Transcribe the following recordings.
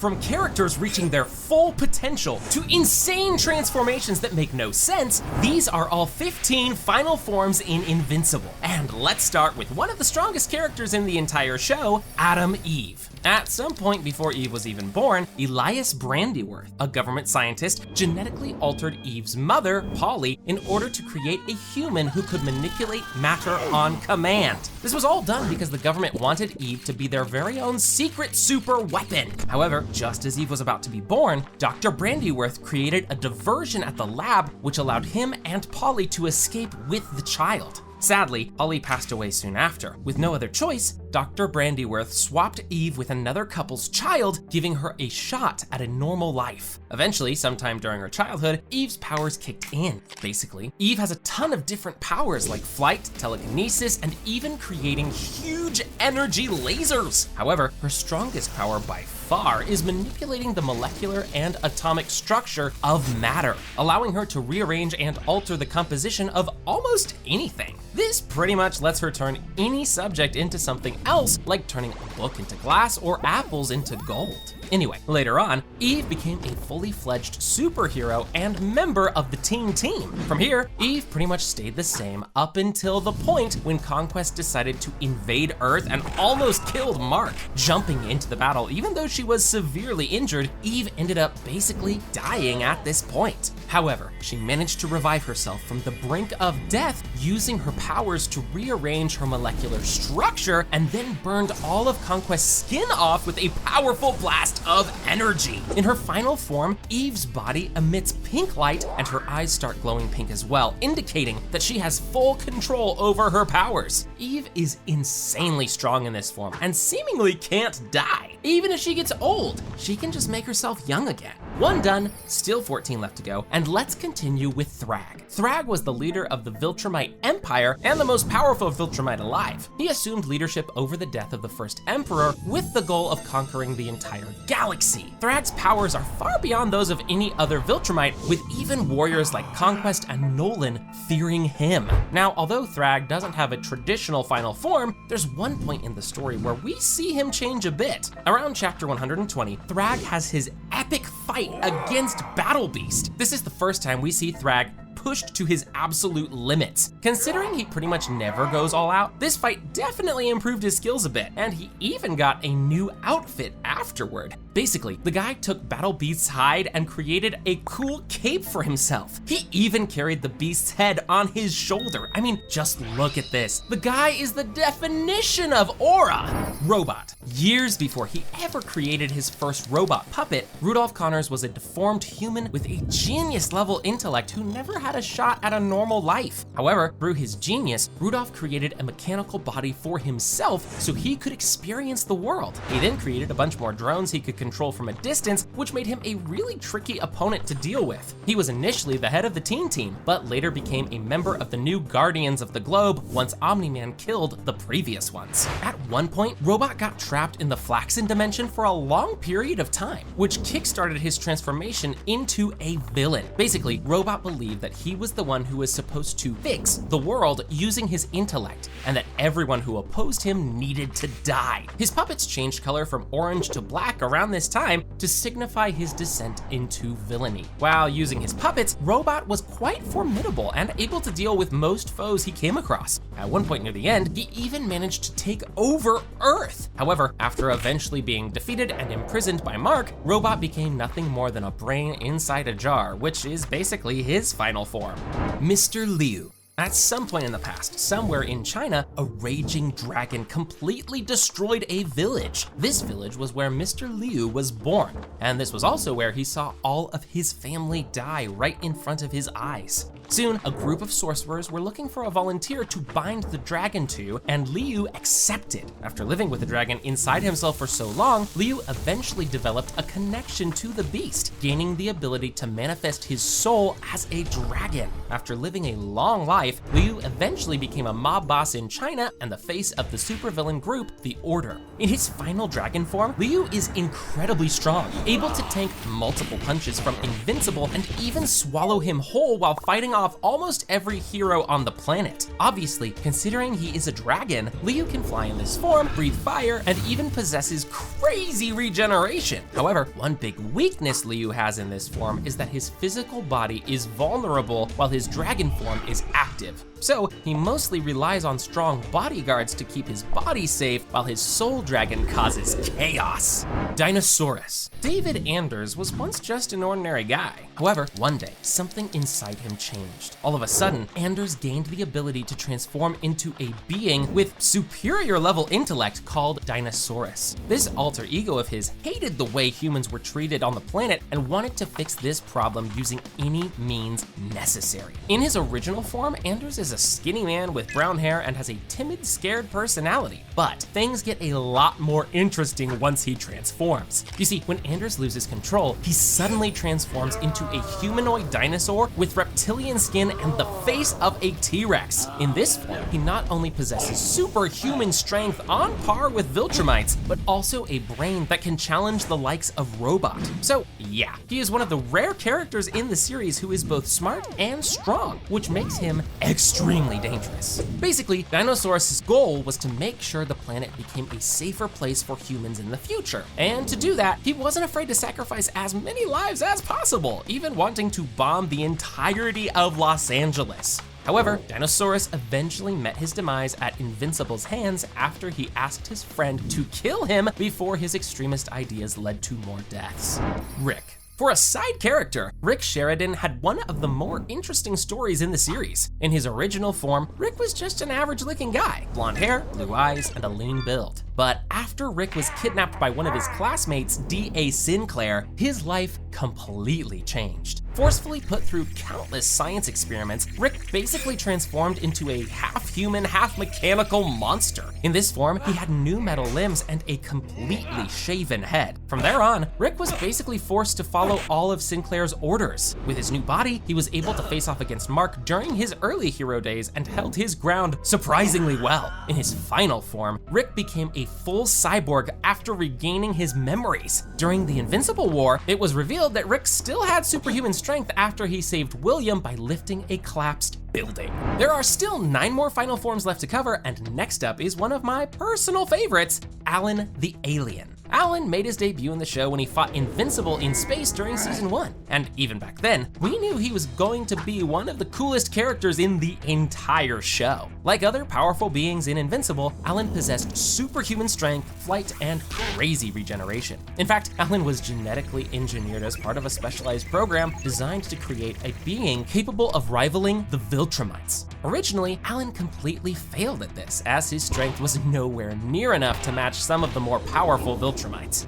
From characters reaching their full potential to insane transformations that make no sense, these are all 15 final forms in Invincible. And let's start with one of the strongest characters in the entire show, Adam Eve. At some point before Eve was even born, 𝐕𝐼𝐴𝐿𝐼, a government scientist, genetically altered Eve's mother, Polly, in order to create a human who could manipulate matter on command. This was all done because the government wanted Eve to be their very own secret super weapon. However, just as Eve was about to be born, Dr. 𝗕𝗲𝗰 created a diversion at the lab which allowed him and Polly to escape with the child. Sadly, Polly passed away soon after. With no other choice, Dr. 𝗕𝗲𝗰 swapped Eve with another couple's child, giving her a shot at a normal life. Eventually, sometime during her childhood, Eve's powers kicked in. Basically, Eve has a ton of different powers like flight, telekinesis, and even creating huge energy lasers. However, her strongest power by far is manipulating the molecular and atomic structure of matter, allowing her to rearrange and alter the composition of almost anything. This pretty much lets her turn any subject into something else, like turning a book into glass or apples into gold. Anyway, later on, Eve became a fully fledged superhero and member of the teen team. From here, Eve pretty much stayed the same up until the point when Conquest decided to invade Earth and almost killed Mark. Jumping into the battle, even though she was severely injured, Eve ended up basically dying at this point. However, she managed to revive herself from the brink of death using her powers to rearrange her molecular structure, and then burned all of Conquest's skin off with a powerful blast of energy. In her final form, Eve's body emits pink light and her eyes start glowing pink as well, indicating that she has full control over her powers. Eve is insanely strong in this form and seemingly can't die. Even if she gets old, she can just make herself young again. One done, still 14 left to go, and let's continue with 𝗕𝗏. 𝗕𝗏 was the leader of the 𝗕𝗲𝗏𝗏 Empire and the most powerful 𝗕𝗲𝗏𝗏 alive. He assumed leadership over the death of the first emperor with the goal of conquering the entire galaxy. 𝗕𝗏's powers are far beyond those of any other 𝗕𝗲𝗏𝗏, with even warriors like Conquest and Nolan fearing him. Now, although 𝗕𝗏 doesn't have a traditional final form, there's one point in the story where we see him change a bit. Around chapter 120, 𝗕𝗏 has his epic fight against Battle Beast. This is the first time we see 𝗕𝗏 pushed to his absolute limits. Considering he pretty much never goes all out, this fight definitely improved his skills a bit, and he even got a new outfit afterward. Basically, the guy took Battle Beast's hide and created a cool cape for himself. He even carried the beast's head on his shoulder. I mean, just look at this. The guy is the definition of aura. Robot. Years before he ever created his first robot puppet, Rudolph Connors was a deformed human with a genius-level intellect who never had a shot at a normal life. However, through his genius, Rudolph created a mechanical body for himself so he could experience the world. He then created a bunch more drones he could control from a distance, which made him a really tricky opponent to deal with. He was initially the head of the teen team, but later became a member of the new Guardians of the Globe once Omni-Man killed the previous ones. At one point, Robot got trapped in the Flaxen dimension for a long period of time, which kickstarted his transformation into a villain. Basically, Robot believed that he was the one who was supposed to fix the world using his intellect, and that everyone who opposed him needed to die. His puppets changed color from orange to black around this time to signify his descent into villainy. While using his puppets, Robot was quite formidable and able to deal with most foes he came across. At one point near the end, he even managed to take over Earth. However, after eventually being defeated and imprisoned by Mark, Robot became nothing more than a brain inside a jar, which is basically his final form. Mr. Liu. At some point in the past, somewhere in China, a raging dragon completely destroyed a village. This village was where Mr. Liu was born, and this was also where he saw all of his family die right in front of his eyes. Soon, a group of sorcerers were looking for a volunteer to bind the dragon to, and Liu accepted. After living with the dragon inside himself for so long, Liu eventually developed a connection to the beast, gaining the ability to manifest his soul as a dragon. After living a long life, Liu eventually became a mob boss in China and the face of the supervillain group, the Order. In his final dragon form, Liu is incredibly strong, able to tank multiple punches from Invincible and even swallow him whole while fighting off almost every hero on the planet. Obviously, considering he is a dragon, Ryu can fly in this form, breathe fire, and even possesses crazy regeneration. However, one big weakness Ryu has in this form is that his physical body is vulnerable while his dragon form is active. So he mostly relies on strong bodyguards to keep his body safe while his soul dragon causes chaos. Dinosaurus. David Anders was once just an ordinary guy. However, one day, something inside him changed. All of a sudden, Anders gained the ability to transform into a being with superior level intellect called Dinosaurus. This alter ego of his hated the way humans were treated on the planet and wanted to fix this problem using any means necessary. In his original form, Anders is a skinny man with brown hair and has a timid, scared personality. But things get a lot more interesting once he transforms. You see, when Anders loses control, he suddenly transforms into a humanoid dinosaur with reptilian skin and the face of a T-Rex. In this form, he not only possesses superhuman strength on par with 𝗕𝗲𝗰𝗄𝐴, but also a brain that can challenge the likes of Robot. So yeah, he is one of the rare characters in the series who is both smart and strong, which makes him extremely dangerous. Basically, Dinosaurus' goal was to make sure the planet became a safer place for humans in the future. And to do that, he wasn't afraid to sacrifice as many lives as possible, even wanting to bomb the entirety of Los Angeles. However, Dinosaurus eventually met his demise at Invincible's hands after he asked his friend to kill him before his extremist ideas led to more deaths. Rick. For a side character, Rick Sheridan had one of the more interesting stories in the series. In his original form, Rick was just an average-looking guy, blonde hair, blue eyes, and a lean build. But after Rick was kidnapped by one of his classmates, D.A. Sinclair, his life completely changed. Forcefully put through countless science experiments, Rick basically transformed into a half-human, half-mechanical monster. In this form, he had new metal limbs and a completely shaven head. From there on, Rick was basically forced to follow all of Sinclair's orders. With his new body, he was able to face off against Mark during his early hero days and held his ground surprisingly well. In his final form, Rick became a full cyborg after regaining his memories. During the Invincible War, it was revealed that Rick still had superhuman strength after he saved William by lifting a collapsed building. There are still 9 more final forms left to cover, and next up is one of my personal favorites, Alan the Alien. Alan made his debut in the show when he fought Invincible in space during season 1. And even back then, we knew he was going to be one of the coolest characters in the entire show. Like other powerful beings in Invincible, Alan possessed superhuman strength, flight, and crazy regeneration. In fact, Alan was genetically engineered as part of a specialized program designed to create a being capable of rivaling the 𝗕𝗲𝗏𝗻𝗻. Originally, Alan completely failed at this, as his strength was nowhere near enough to match some of the more powerful 𝗕𝗲𝗏𝗻𝗻.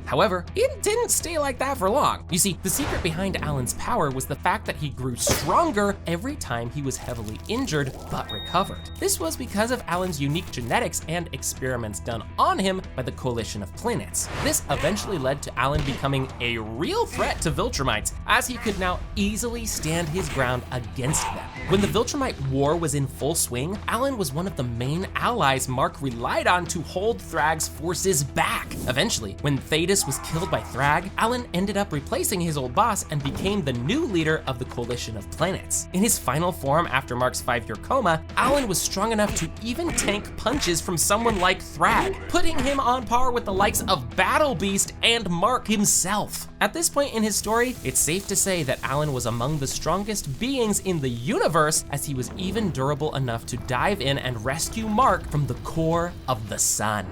However, it didn't stay like that for long. You see, the secret behind Alan's power was the fact that he grew stronger every time he was heavily injured but recovered. This was because of Alan's unique genetics and experiments done on him by the Coalition of Planets. This eventually led to Alan becoming a real threat to 𝗕𝗲𝗏𝗻𝗻, as he could now easily stand his ground against them. When the 𝗕𝗲𝗏𝗻𝗻 War was in full swing, Alan was one of the main allies Mark relied on to hold Thrag's forces back. Eventually, when Thetis was killed by Thrag, Alan ended up replacing his old boss and became the new leader of the Coalition of Planets. In his final form after Mark's 5-year coma, Alan was strong enough to even tank punches from someone like Thrag, putting him on par with the likes of Battle Beast and Mark himself. At this point in his story, it's safe to say that Alan was among the strongest beings in the universe, as he was even durable enough to dive in and rescue Mark from the core of the sun.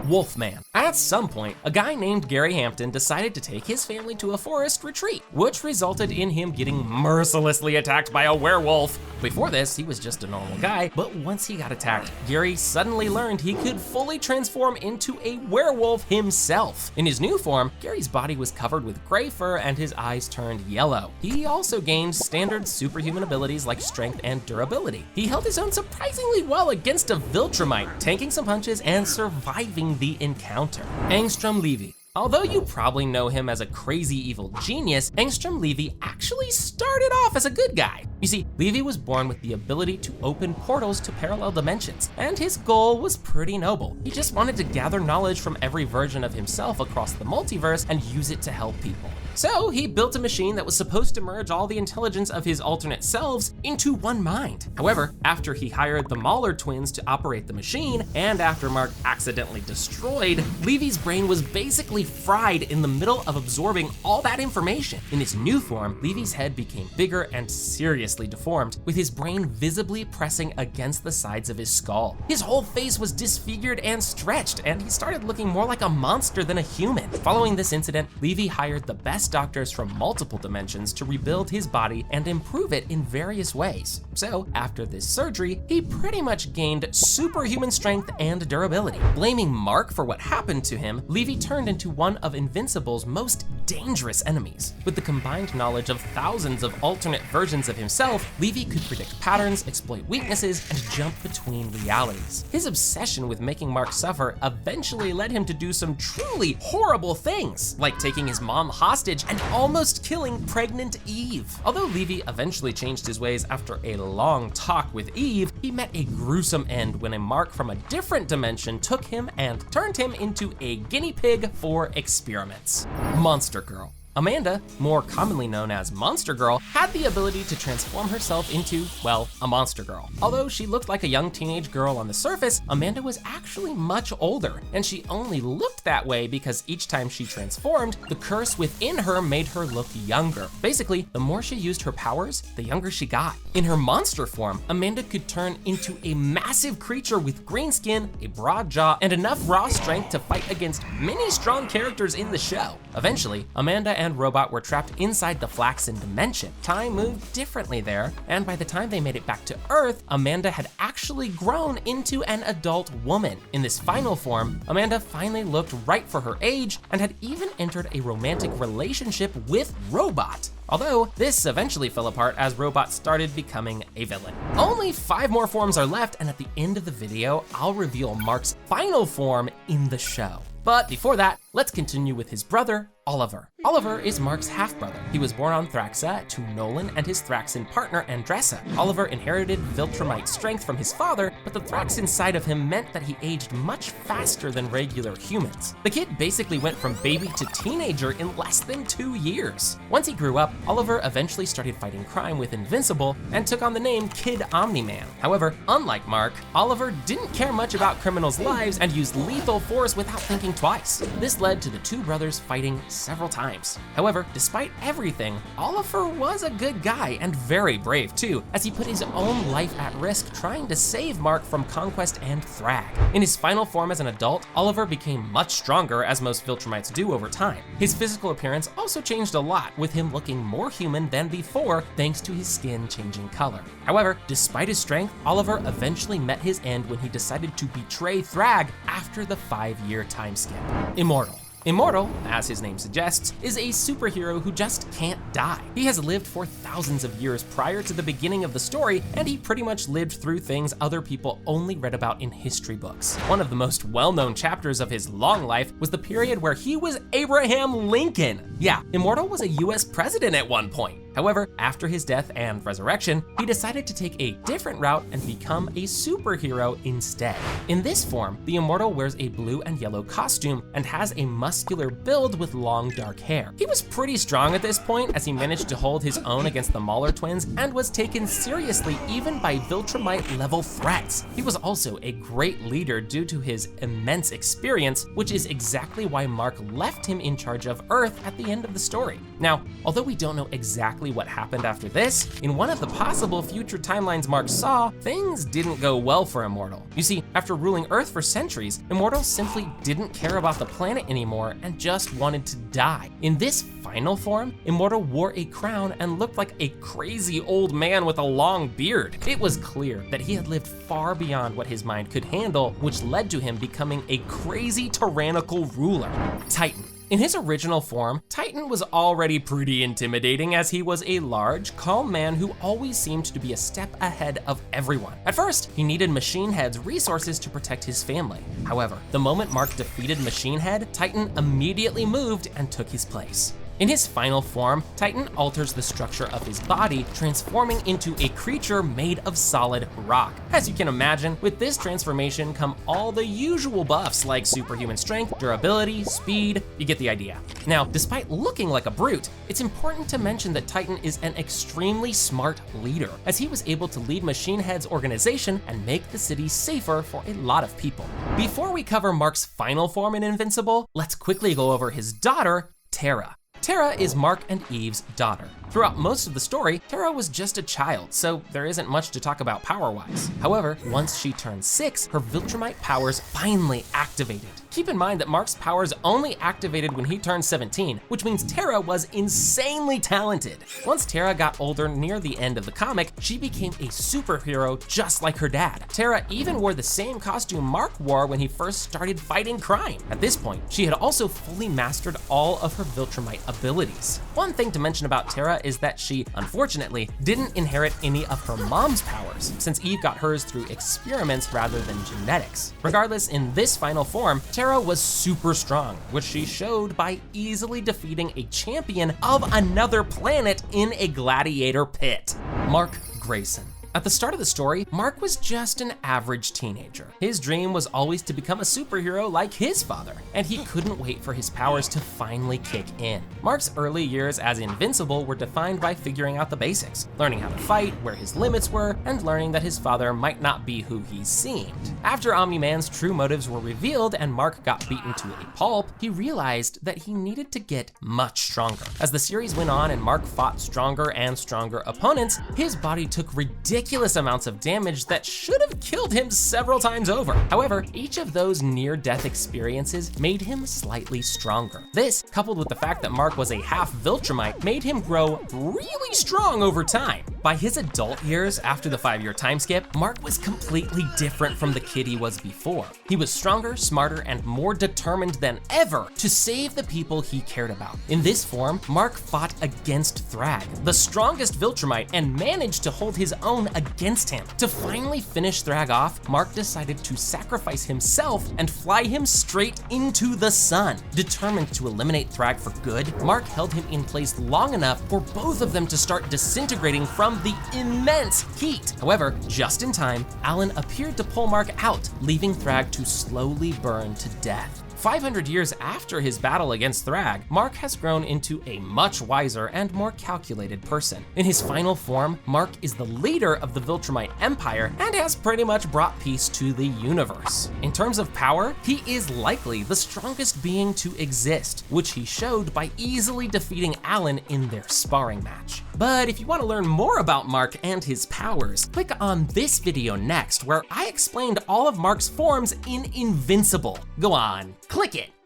Wolfman. At some point, a guy named Gary Hampton decided to take his family to a forest retreat, which resulted in him getting mercilessly attacked by a werewolf. Before this, he was just a normal guy, but once he got attacked, Gary suddenly learned he could fully transform into a werewolf himself. In his new form, Gary's body was covered with gray fur and his eyes turned yellow. He also gained standard superhuman abilities like strength and durability. He held his own surprisingly well against a 𝗕𝗲𝗏𝗻𝗻, tanking some punches and surviving the encounter. 𝗕𝐮𝟗𝟗 Although you probably know him as a crazy evil genius, 𝗕𝐮𝟗𝟗 actually started off as a good guy. You see, 𝗕𝗏𝟗 was born with the ability to open portals to parallel dimensions, and his goal was pretty noble. He just wanted to gather knowledge from every version of himself across the multiverse and use it to help people. So he built a machine that was supposed to merge all the intelligence of his alternate selves into one mind. However, after he hired the Mahler twins to operate the machine, and after Mark accidentally destroyed, Levy's brain was basically fried in the middle of absorbing all that information. In his new form, Levy's head became bigger and seriously deformed, with his brain visibly pressing against the sides of his skull. His whole face was disfigured and stretched, and he started looking more like a monster than a human. Following this incident, Levy hired the best doctors from multiple dimensions to rebuild his body and improve it in various ways. So, after this surgery, he pretty much gained superhuman strength and durability. Blaming Mark for what happened to him, Levy turned into one of Invincible's most dangerous enemies. With the combined knowledge of thousands of alternate versions of himself, Levy could predict patterns, exploit weaknesses, and jump between realities. His obsession with making Mark suffer eventually led him to do some truly horrible things, like taking his mom hostage and almost killing pregnant Eve. Although Levy eventually changed his ways after a long talk with Eve, he met a gruesome end when a Mark from a different dimension took him and turned him into a guinea pig for experiments. Monster Girl. Amanda, more commonly known as Monster Girl, had the ability to transform herself into, well, a monster girl. Although she looked like a young teenage girl on the surface, Amanda was actually much older, and she only looked that way because each time she transformed, the curse within her made her look younger. Basically, the more she used her powers, the younger she got. In her monster form, Amanda could turn into a massive creature with green skin, a broad jaw, and enough raw strength to fight against many strong characters in the show. Eventually, Amanda and Robot were trapped inside the Flaxen dimension. Time moved differently there, and by the time they made it back to Earth, Amanda had actually grown into an adult woman. In this final form, Amanda finally looked right for her age and had even entered a romantic relationship with Robot. Although, this eventually fell apart as Robot started becoming a villain. Only 5 more forms are left, and at the end of the video, I'll reveal Mark's final form in the show. But before that, let's continue with his brother, Oliver. Oliver is Mark's half-brother. He was born on Thraxa to Nolan and his Thraxan partner, Andressa. Oliver inherited Viltrumite strength from his father, but the Thraxan side of him meant that he aged much faster than regular humans. The kid basically went from baby to teenager in less than 2 years. Once he grew up, Oliver eventually started fighting crime with Invincible and took on the name Kid Omni-Man. However, unlike Mark, Oliver didn't care much about criminals' lives and used lethal force without thinking twice. This led to the two brothers fighting several times. However, despite everything, Oliver was a good guy and very brave too, as he put his own life at risk trying to save Mark from Conquest and Thrag. In his final form as an adult, Oliver became much stronger, as most Viltrumites do over time. His physical appearance also changed a lot, with him looking more human than before thanks to his skin changing color. However, despite his strength, Oliver eventually met his end when he decided to betray Thrag after the 5-year time skip. Immortal. Immortal, as his name suggests, is a superhero who just can't die. He has lived for thousands of years prior to the beginning of the story, and he pretty much lived through things other people only read about in history books. One of the most well-known chapters of his long life was the period where he was Abraham Lincoln. Yeah, Immortal was a US president at one point. However, after his death and resurrection, he decided to take a different route and become a superhero instead. In this form, the Immortal wears a blue and yellow costume and has a muscular build with long dark hair. He was pretty strong at this point, as he managed to hold his own against the Mahler twins and was taken seriously even by Viltrumite level threats. He was also a great leader due to his immense experience, which is exactly why Mark left him in charge of Earth at the end of the story. Now, although we don't know exactly what happened after this, in one of the possible future timelines Mark saw, things didn't go well for Immortal. You see, after ruling Earth for centuries, Immortal simply didn't care about the planet anymore and just wanted to die. In this final form, Immortal wore a crown and looked like a crazy old man with a long beard. It was clear that he had lived far beyond what his mind could handle, which led to him becoming a crazy tyrannical ruler. Titan. In his original form, Titan was already pretty intimidating, as he was a large, calm man who always seemed to be a step ahead of everyone. At first, he needed Machine Head's resources to protect his family. However, the moment Mark defeated Machine Head, Titan immediately moved and took his place. In his final form, Titan alters the structure of his body, transforming into a creature made of solid rock. As you can imagine, with this transformation come all the usual buffs like superhuman strength, durability, speed, you get the idea. Now, despite looking like a brute, it's important to mention that Titan is an extremely smart leader, as he was able to lead Machine Head's organization and make the city safer for a lot of people. Before we cover Mark's final form in Invincible, let's quickly go over his daughter, 𝗕𝗲. 𝗕𝗲 is Mark and Eve's daughter. Throughout most of the story, 𝗕𝗲 was just a child, so there isn't much to talk about power-wise. However, once she turned 6, her 𝗕𝗲𝗏𝗏 powers finally activated. Keep in mind that Mark's powers only activated when he turned 17, which means 𝗕𝗲 was insanely talented. Once 𝗕𝗲 got older near the end of the comic, she became a superhero just like her dad. 𝗕𝗲 even wore the same costume Mark wore when he first started fighting crime. At this point, she had also fully mastered all of her 𝗕𝗲𝗏𝗏 abilities. One thing to mention about 𝗕𝗲 is that she, unfortunately, didn't inherit any of her mom's powers, since Eve got hers through experiments rather than genetics. Regardless, in this final form, 𝗕𝗲 was super strong, which she showed by easily defeating a champion of another planet in a gladiator pit, Mark Grayson. At the start of the story, Mark was just an average teenager. His dream was always to become a superhero like his father, and he couldn't wait for his powers to finally kick in. Mark's early years as Invincible were defined by figuring out the basics, learning how to fight, where his limits were, and learning that his father might not be who he seemed. After Omni-Man's true motives were revealed and Mark got beaten to a pulp, he realized that he needed to get much stronger. As the series went on and Mark fought stronger and stronger opponents, his body took ridiculous amounts of damage that should have killed him several times over. However, each of those near-death experiences made him slightly stronger. This, coupled with the fact that Mark was a half 𝗕𝗲𝗏𝗏, made him grow really strong over time. By his adult years, after the 5-year time skip, Mark was completely different from the kid he was before. He was stronger, smarter, and more determined than ever to save the people he cared about. In this form, Mark fought against 𝗏𝗏𝗏, the strongest 𝗕𝗲𝗏𝗏𝗏, and managed to hold his own against him. To finally finish 𝗏𝗏𝗏𝗏 off, Mark decided to sacrifice himself and fly him straight into the sun. Determined to eliminate 𝗏𝗏𝗏𝗏 for good, Mark held him in place long enough for both of them to start disintegrating from the immense heat. However, just in time, Alan appeared to pull Mark out, leaving 𝗏𝗏𝗏𝗏 to slowly burn to death. 500 years after his battle against 𝗏𝗏𝗏𝗏, Mark has grown into a much wiser and more calculated person. In his final form, Mark is the leader of the 𝗕𝗲𝗏𝗏𝗏 Empire and has pretty much brought peace to the universe. In terms of power, he is likely the strongest being to exist, which he showed by easily defeating Alan in their sparring match. But if you want to learn more about Mark and his powers, click on this video next, where I explained all of Mark's forms in Invincible. Go on, click it.